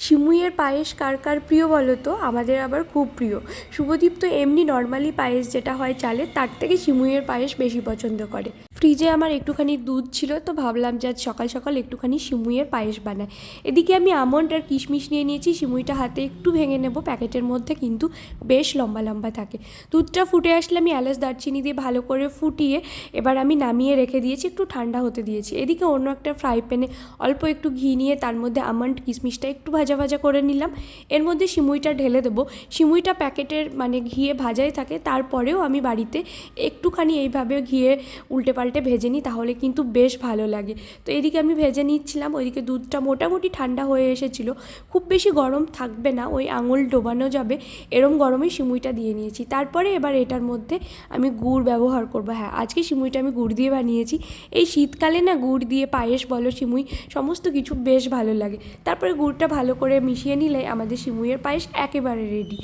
সিমুইয়ের পায়েস কার কার প্রিয় বলো তো? আমাদের আবার খুব প্রিয়। শুভদীপ তো এমনি নর্মালি পায়েস যেটা হয় চালের, তার থেকে সিমুইয়ের পায়েস বেশি পছন্দ করে। ফ্রিজে আমার একটুখানি দুধ ছিল, তো ভাবলাম যে আজ সকাল সকাল একটুখানি সিমুইয়ের পায়েস বানাই। এদিকে আমি আমন্ড আর কিশমিশ নিয়ে নিয়েছি। সিমুইটা হাতে একটু ভেঙে নেব, প্যাকেটের মধ্যে কিন্তু বেশ লম্বা লম্বা থাকে। দুধটা ফুটে আসলে আমি এলাচ দারচিনি দিয়ে ভালো করে ফুটিয়ে এবার আমি নামিয়ে রেখে দিয়েছি, একটু ঠান্ডা হতে দিয়েছি। এদিকে অন্য একটা ফ্রাই প্যানে অল্প একটু ঘি নিয়ে তার মধ্যে আমন্ড কিশমিশটা একটু ভাজা ভাজা করে নিলাম। এর মধ্যে সিমুইটা ঢেলে দেবো। সিমুইটা প্যাকেটের মানে ঘিয়ে ভাজাই থাকে, তারপরেও আমি বাড়িতে একটুখানি এইভাবে ঘিয়ে উল্টে পাল্টে ভেজে নিই, তাহলে কিন্তু বেশ ভালো লাগে। তো এদিকে আমি ভেজে নিচ্ছিলাম, ওইদিকে দুধটা মোটামুটি ঠান্ডা হয়ে এসেছিলো। খুব বেশি গরম থাকবে না, ওই আঙুল ডোবানো যাবে এরম গরমে সিমুইটা দিয়ে নিয়েছি। তারপরে এবার এটার মধ্যে আমি গুড় ব্যবহার করবো। হ্যাঁ, আজকে সিমুইটা আমি গুড় দিয়ে বানিয়েছি। এই শীতকালে না গুড় দিয়ে পায়েস বলো সিমুই সমস্ত কিছু বেশ ভালো লাগে। তারপরে গুড়টা ভালো করে মিশিয়ে নিলে আমাদের সিমুইয়ের পায়েস একেবারে রেডি।